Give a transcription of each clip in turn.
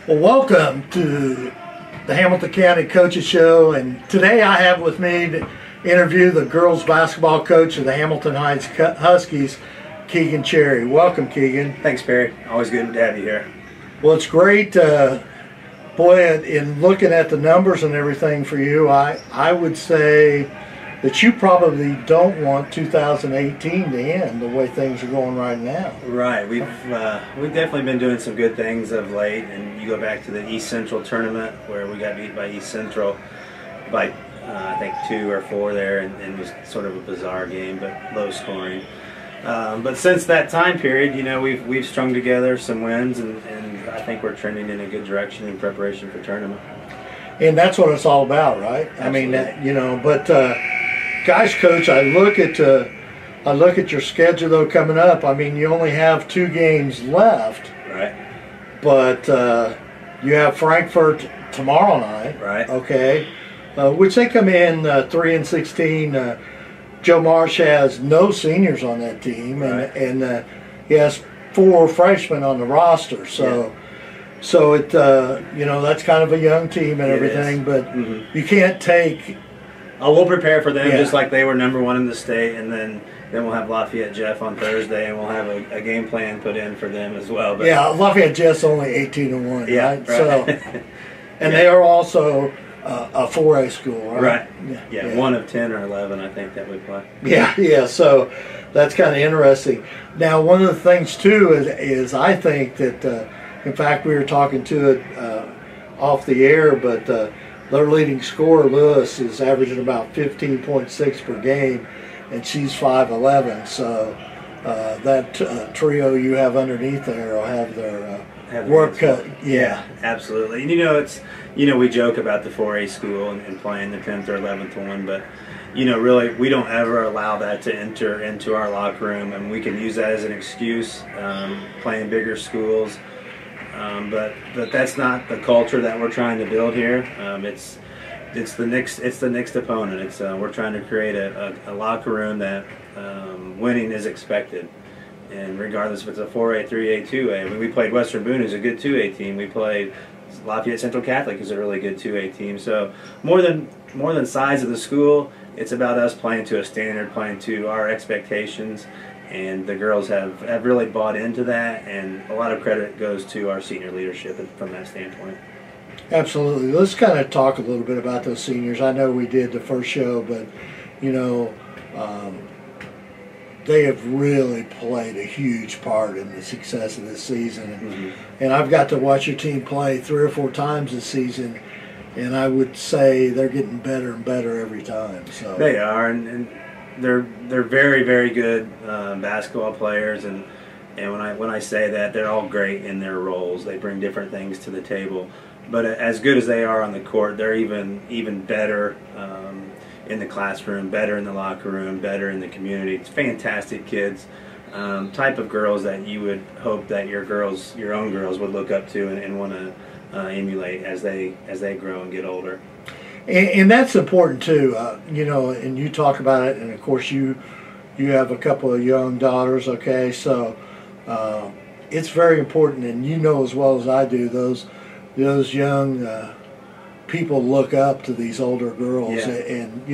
Well, welcome to the Hamilton County Coaches Show, and today I have with me to interview the girls basketball coach of the Hamilton Heights Huskies, Keegan Cherry. Welcome, Keegan. Thanks, Perry. Always good to have you here. Well, it's great. Boy, in looking at the numbers and everything for you, I would say that you probably don't want 2018 to end the way things are going right now. Right. We've definitely been doing some good things of late, and you go back to the East Central tournament where we got beat by East Central by I think 2 or 4 there, and it was sort of a bizarre game, but low scoring. But since that time period, you know, we've strung together some wins, and I think we're trending in a good direction in preparation for tournament. And that's what it's all about, right? Absolutely. I mean, you know, but guys, coach, I look at your schedule though coming up. I mean, you only have 2 games left, Right. but you have Frankfurt tomorrow night, Right. Okay, which they come in 3-16. Joe Marsh has no seniors on that team, Right. and he has 4 freshmen on the roster. So, Yeah. so it you know, that's kind of a young team and everything, but you can't take. We'll prepare for them Yeah. just like they were #1 in the state, and then we'll have Lafayette Jeff on Thursday, and we'll have a game plan put in for them as well. But Yeah, Lafayette Jeff's only 18-1, yeah, right? right. So, and they are also a 4A school, right? Right. Yeah, Yeah, 1 of 10 or 11, I think, that we play. Yeah. So that's kind of interesting. Now, one of the things too is I think that, in fact, we were talking to it off the air, but their leading scorer, Lewis, is averaging about 15.6 per game, and she's 5'11". So that trio you have underneath there will have their work cut. Yeah, absolutely. And we joke about the 4A school and playing the 10th or 11th one, but really we don't ever allow that to enter into our locker room, and we can use that as an excuse, playing bigger schools. But that's not the culture that we're trying to build here. It's the next opponent. We're trying to create a locker room that winning is expected, and regardless if it's a 4A, 3A, 2A. I mean, we played Western Boone, who's a good 2A team. We played Lafayette Central Catholic, who's a really good 2A team. So more than size of the school, it's about us playing to a standard, playing to our expectations. And the girls have really bought into that, and a lot of credit goes to our senior leadership from that standpoint. Absolutely. Let's kind of talk a little bit about those seniors. I know we did the first show, but they have really played a huge part in the success of this season. And I've got to watch your team play 3 or 4 times this season, and I would say they're getting better and better every time. So they are, and they're very, very good basketball players, and when I say that, they're all great in their roles. They bring different things to the table, but as good as they are on the court, they're even better in the classroom, better in the locker room, better in the community. It's fantastic kids, type of girls that you would hope that your own girls would look up to and want to emulate as they grow and get older. And that's important too, and you talk about it, and of course you have a couple of young daughters, okay, so it's very important, and you know as well as I do, those young people look up to these older girls. Yeah. And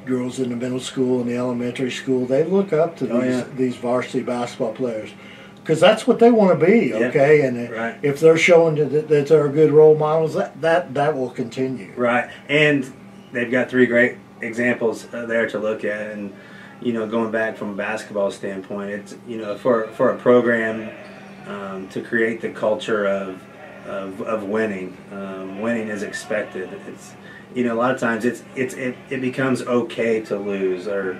girls in the middle school and the elementary school, they look up to these varsity basketball players, because that's what they want to be, okay? Yeah, and right. If they're showing that they're good role models, that will continue. Right, and they've got 3 great examples there to look at, and going back from a basketball standpoint, it's for a program to create the culture of winning. Winning is expected. It's a lot of times it becomes okay to lose, or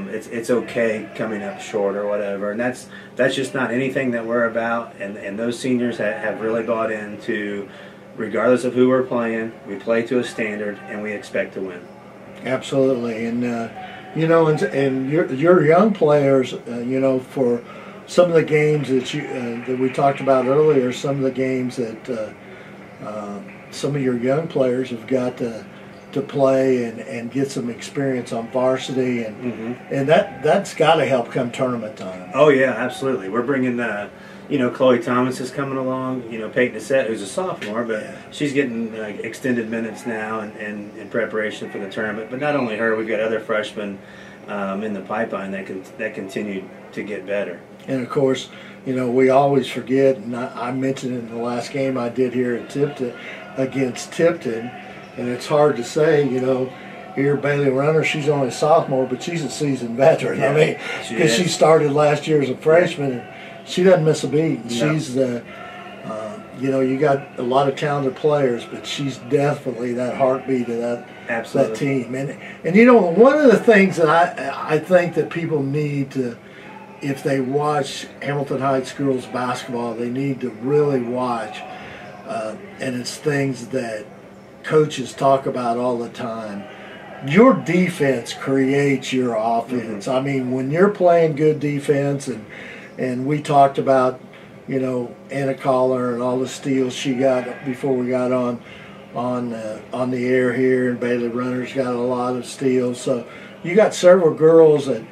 it's okay coming up short or whatever, and that's just not anything that we're about. And those seniors have really bought into, regardless of who we're playing, we play to a standard and we expect to win. Absolutely, and and your young players, for some of the games that we talked about earlier, some of the games that some of your young players have got to play and get some experience on varsity, and that's got to help come tournament time. Oh yeah, absolutely. We're bringing Chloe Thomas is coming along. Peyton Assett, who's a sophomore, but she's getting extended minutes now and in preparation for the tournament. But not only her, we've got other freshmen in the pipeline that continue to get better. And of course, we always forget, and I mentioned in the last game I did here at Tipton against Tipton, and it's hard to say, here Bailey Runner, she's only a sophomore, but she's a seasoned veteran. Yeah, I mean, because she started last year as a freshman, and she doesn't miss a beat. No. She's you got a lot of talented players, but she's definitely that heartbeat of that team. And one of the things that I think that people need to, if they watch Hamilton Heights girls basketball, they need to really watch, and it's things that coaches talk about all the time. Your defense creates your offense. I mean, when you're playing good defense, and we talked about, Anna Collar and all the steals she got before we got on the air here, and Bailey Runner's got a lot of steals. So you got several girls that,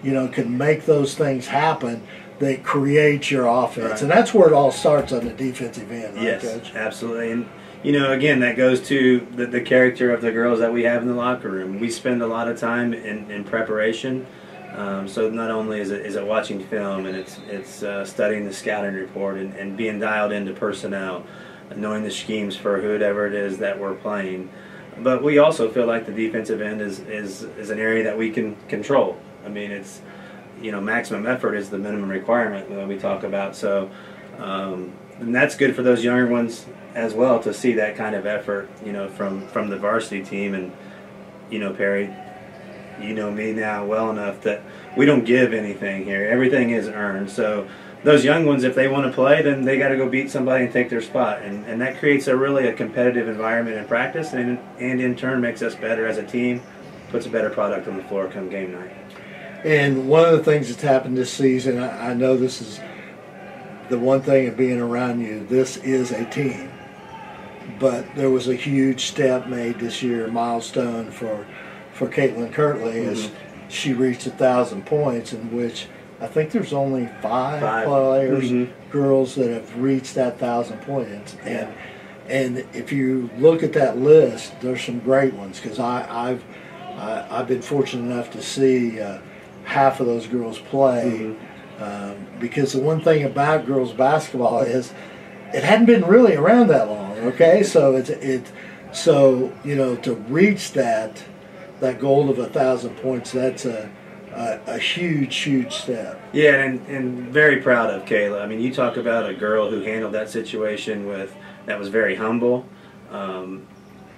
can make those things happen that create your offense. Right. And that's where it all starts on the defensive end, right, yes, Coach? Absolutely. And again, that goes to the character of the girls that we have in the locker room. We spend a lot of time in preparation. So not only is it watching film, and it's studying the scouting report and being dialed into personnel, knowing the schemes for whoever it is that we're playing. But we also feel like the defensive end is an area that we can control. I mean, it's maximum effort is the minimum requirement that we talk about. So and that's good for those younger ones as well, to see that kind of effort, from the varsity team. And Perry, me now well enough that we don't give anything here. Everything is earned. So those young ones, if they want to play, then they got to go beat somebody and take their spot. And that creates a competitive environment in practice, and in turn makes us better as a team, puts a better product on the floor come game night. And one of the things that's happened this season, I know this is the one thing of being around you, this is a team. But there was a huge step made this year, milestone for Caitlin Kirtley, as she reached 1,000 points, in which I think there's only five players, girls that have reached that 1,000 points. And if you look at that list, there's some great ones, because I've been fortunate enough to see half of those girls play. Because the one thing about girls basketball is it hadn't been really around that long. Okay, so so to reach that goal of 1,000 points, that's a huge step. Yeah, and very proud of Kayla. I mean, you talk about a girl who handled that situation that was very humble.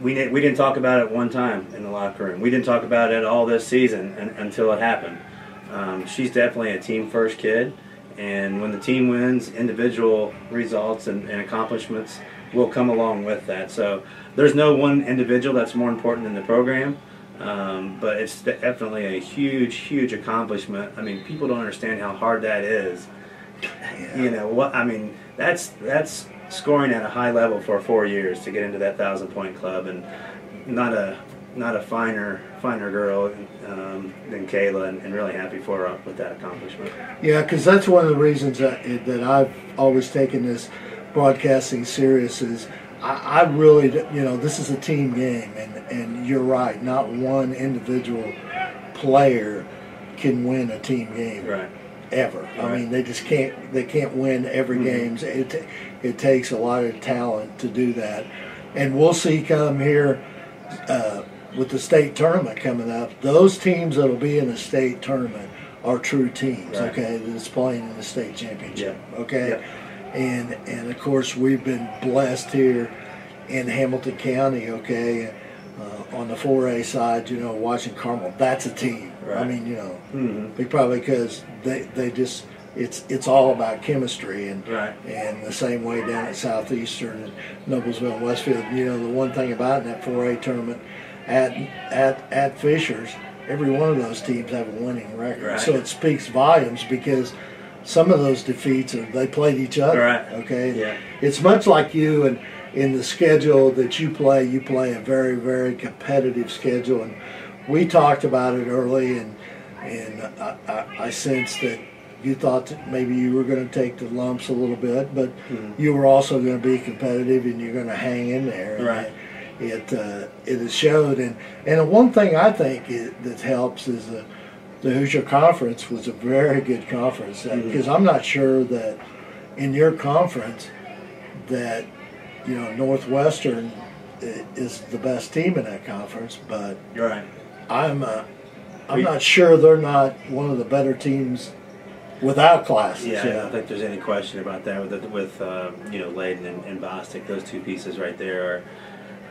We didn't talk about it one time in the locker room. We didn't talk about it all this season until it happened. She's definitely a team first kid, and when the team wins, individual results and accomplishments will come along with that. So there's no one individual that's more important than the program. But it's definitely a huge accomplishment. I mean, people don't understand how hard that is. Yeah. That's scoring at a high level for 4 years to get into that 1,000-point club, and not a finer girl than Kayla, and really happy for her with that accomplishment. Yeah, because that's one of the reasons that I've always taken this broadcasting serious is I really, this is a team game, and you're right, not one individual player can win a team game. Right. Ever. Right. I mean, they can't win every game. It takes a lot of talent to do that. And we'll see come here with the state tournament coming up, those teams that will be in the state tournament are true teams, right, okay, that's playing in the state championship, okay? And of course, we've been blessed here in Hamilton County, okay, on the 4A side, Washington Carmel, that's a team. Right. I mean, probably because they just, it's all about chemistry, and and the same way down at Southeastern and Noblesville and Westfield. The one thing about in that 4A tournament at Fishers, every one of those teams have a winning record. Right. So it speaks volumes, because some of those defeats they played each other. Right. Okay. Yeah. It's much like you, and in the schedule that you play a very, very competitive schedule, and we talked about it early, and I sensed that you thought that maybe you were going to take the lumps a little bit, but you were also going to be competitive and you're going to hang in there. Right. It has showed, and one thing I think that helps is the Hoosier Conference was a very good conference, because I'm not sure that in your conference that Northwestern is the best team in that conference, but Right. I'm not sure they're not one of the better teams without classes. Yeah, I don't think there's any question about that. With Layden and Bostic, those two pieces right there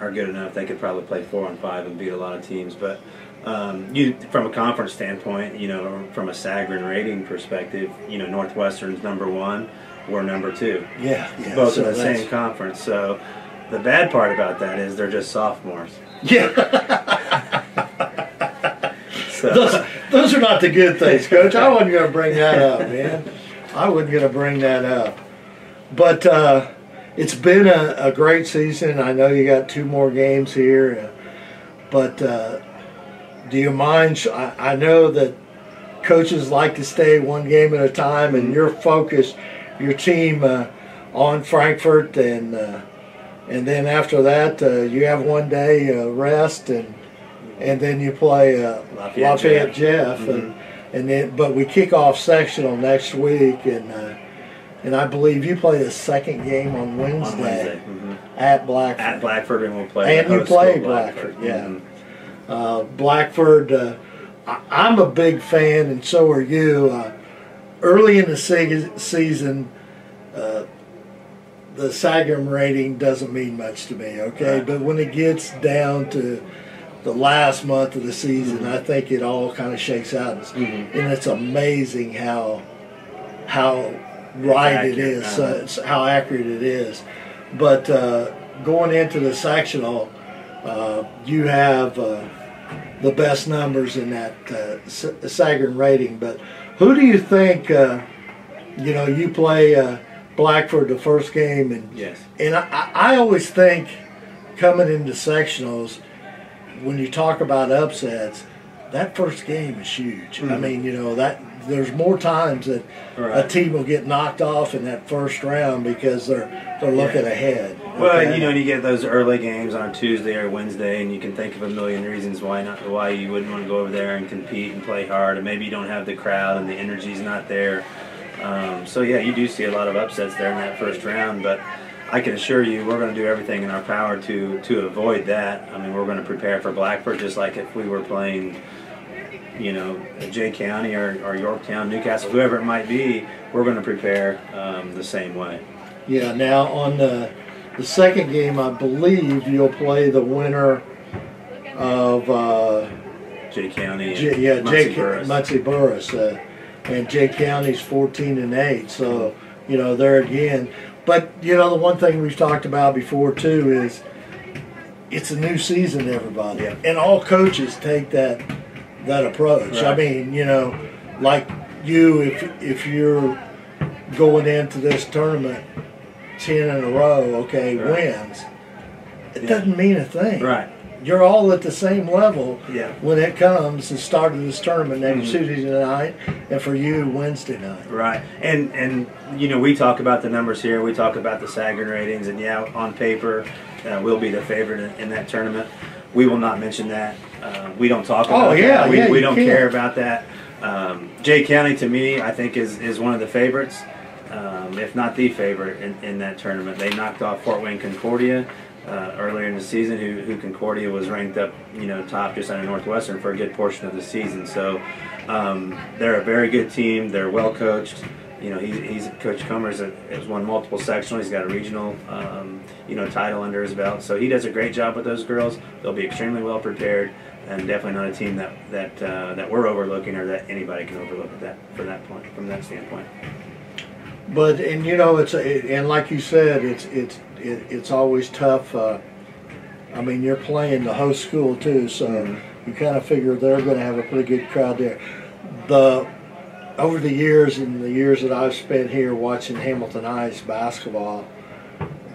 are good enough. They could probably play 4-on-5 and beat a lot of teams. But from a conference standpoint, from a Sagarin rating perspective, Northwestern's number 1, we're number 2. Yeah. Both so in the same conference. So the bad part about that is they're just sophomores. Yeah. So. Those are not the good things, Coach. I wasn't going to bring that up, man. I wasn't going to bring that up. But it's been a great season. I know you got 2 more games here. But do you mind? I know that coaches like to stay one game at a time, and you're focused, your team, on Frankfurt, and then after that you have one day rest, and then you play Lafayette Jeff, and then but we kick off sectional next week, and I believe you play the second game on Wednesday, at Blackford. At Blackford, and we'll play. And you play Blackford, yeah. Blackford, I'm a big fan, and so are you. Early in the season, the Sagarin rating doesn't mean much to me, okay? Right. But when it gets down to the last month of the season, I think it all kind of shakes out. And it's amazing how right it is, how accurate it is. But going into the sectional, you have the best numbers in that Sagarin rating. But who do you think, you play Blackford the first game, and I always think coming into sectionals, when you talk about upsets, that first game is huge. I mean, that there's more times that a team will get knocked off in that first round because they're looking ahead. Well, and you get those early games on Tuesday or Wednesday, and you can think of a million reasons why you wouldn't want to go over there and compete and play hard, and maybe you don't have the crowd and the energy's not there. So yeah, you do see a lot of upsets there in that first round, but I can assure you we're going to do everything in our power to avoid that. I mean, we're going to prepare for Blackford just like if we were playing, Jay County or Yorktown, Newcastle, whoever it might be. We're going to prepare the same way. Yeah. Now on the second game, I believe you'll play the winner of Jay County. Muncie Burris. And Jay County's 14-8, so there again. But the one thing we've talked about before too is it's a new season to everybody, and all coaches take that approach. Right. I mean, like you, if you're going into this tournament 10 in a row, wins, it doesn't mean a thing. Right. You're all at the same level when it comes to start of this tournament next Tuesday night, and for you Wednesday night. Right, and we talk about the numbers here. We talk about the Sagarin ratings, and on paper, we'll be the favorite in that tournament. We will not mention that. We don't talk about that. We don't care about that. Jay County, to me, I think is one of the favorites, if not the favorite in that tournament. They knocked off Fort Wayne Concordia earlier in the season, who Concordia was ranked up, top just under Northwestern for a good portion of the season. So they're a very good team. They're well coached. He's Coach Comer's has won multiple sectional. He's got a regional, title under his belt. So he does a great job with those girls. They'll be extremely well prepared, and definitely not a team that we're overlooking or that anybody can overlook from that standpoint. But and like you said, it's always tough. I mean, you're playing the host school too, so you kind of figure they're going to have a pretty good crowd there. Over the years and the years that I've spent here watching Hamilton Heights basketball,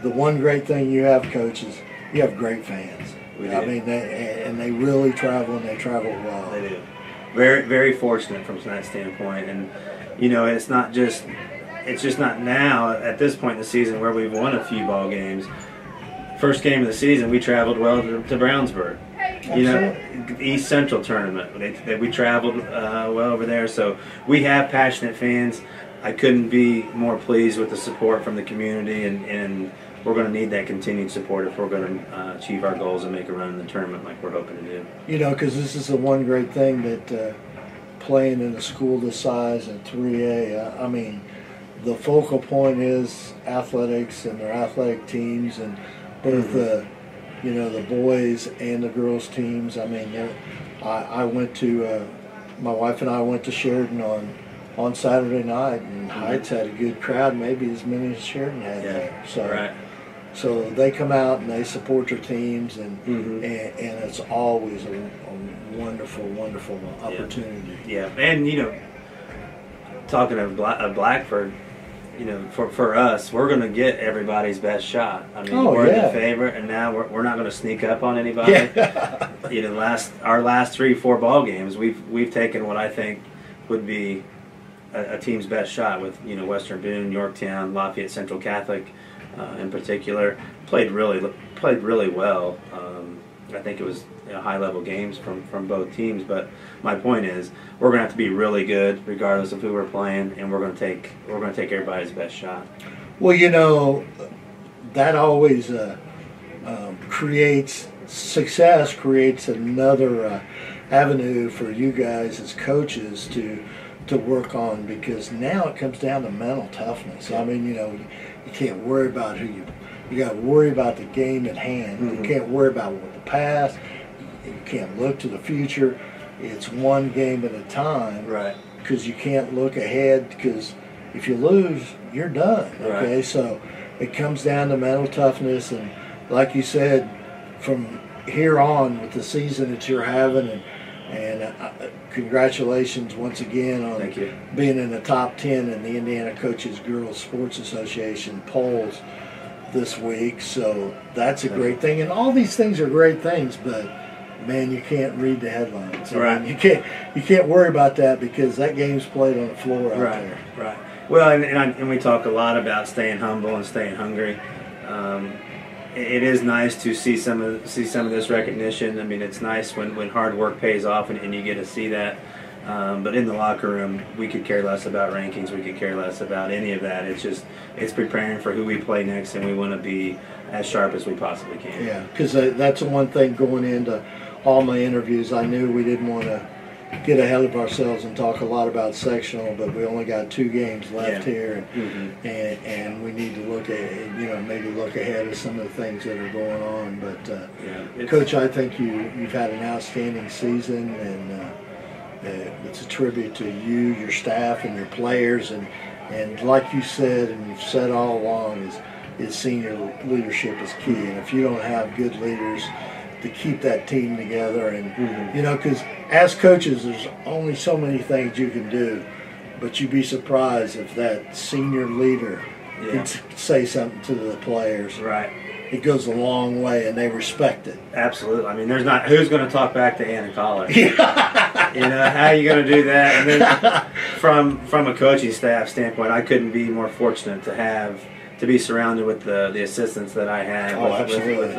the one great thing you have, coaches, you have great fans. I mean, they really travel, and they travel well. They do. very, very fortunate from that standpoint. And it's just not now at this point in the season where we've won a few ball games. First game of the season, we traveled well to Brownsburg. East Central tournament. We traveled well over there. So we have passionate fans. I couldn't be more pleased with the support from the community, and we're going to need that continued support if we're going to achieve our goals and make a run in the tournament like we're hoping to do. Because this is the one great thing that playing in a school this size at 3A, I mean, the focal point is athletics and their athletic teams, and both the boys and the girls teams. I mean, I went to my wife and I went to Sheridan on Saturday night, and Heights had a good crowd, maybe as many as Sheridan had there. So they come out and they support their teams, and it's always a wonderful, wonderful opportunity. Yeah, and talking of Blackford. For us, we're going to get everybody's best shot. I mean, we're the favorite, and now we're not going to sneak up on anybody. Our last 3-4 ball games, we've taken what I think would be a team's best shot with Western Boone, Yorktown, Lafayette Central Catholic, in particular, played really well. I think it was high-level games from both teams. But my point is, we're going to have to be really good, regardless of who we're playing, and we're going to take everybody's best shot. Well, that always creates success. Creates another avenue for you guys as coaches to work on, because now it comes down to mental toughness. I mean, you can't worry about who you got to worry about the game at hand. You can't worry about the past. You can't look to the future. It's one game at a time. Right. Because you can't look ahead, because if you lose, you're done. Okay. Right. So it comes down to mental toughness, and like you said, from here on with the season that you're having, and congratulations once again on being in the top 10 in the Indiana Coaches Girls Sports Association polls this week. So that's a great thing, and all these things are great things, but man, you can't read the headlines. Right. I mean, you can't worry about that, because that game's played on the floor out there. Right. Well, and we talk a lot about staying humble and staying hungry. It is nice to see some of this recognition. I mean, it's nice when hard work pays off and you get to see that. But in the locker room, we could care less about rankings. We could care less about any of that. It's preparing for who we play next, and we want to be as sharp as we possibly can. Yeah, because that's the one thing going into all my interviews. I knew we didn't want to get ahead of ourselves and talk a lot about sectional, but we only got 2 games left here, and we need to look at maybe look ahead at some of the things that are going on. But Coach, I think you've had an outstanding season, and it's a tribute to you, your staff, and your players, and like you said, and you've said all along, is senior leadership is key, and if you don't have good leaders to keep that team together, and because as coaches, there's only so many things you can do, but you'd be surprised if that senior leader can say something to the players. Right. It goes a long way, and they respect it. Absolutely. I mean, who's going to talk back to Anna Collar? How are you going to do that? And then from a coaching staff standpoint, I couldn't be more fortunate to be surrounded with the assistants that I had with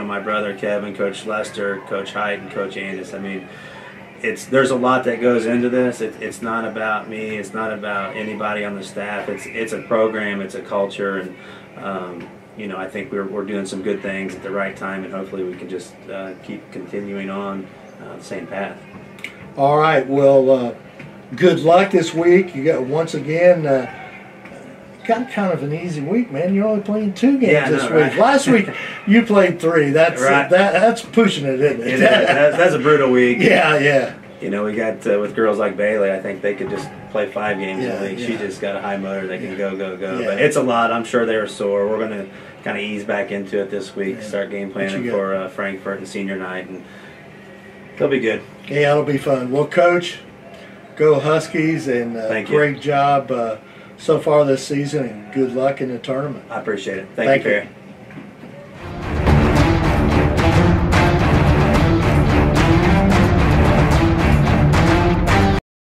my brother Kevin, Coach Lester, Coach Height, and Coach Andis. I mean, there's a lot that goes into this. It's not about me. It's not about anybody on the staff. It's a program. It's a culture, and I think we're doing some good things at the right time, and hopefully we can just keep continuing on the same path. All right. Well, good luck this week. You got once again. Got kind of an easy week, man. You're only playing 2 games this week. Right. Last week you played 3. That's right. That's pushing it, isn't it? That's a brutal week. Yeah. We got with girls like Bailey. I think they could just play 5 games a week. Yeah. She just got a high motor. They can go. Yeah. But it's a lot. I'm sure they were sore. We're going to kind of ease back into it this week. Start game planning for Frankfurt and senior night, and they'll be good. Yeah, it'll be fun. Well, Coach, go Huskies, and great job so far this season, and good luck in the tournament. I appreciate it. Thank you, Perry.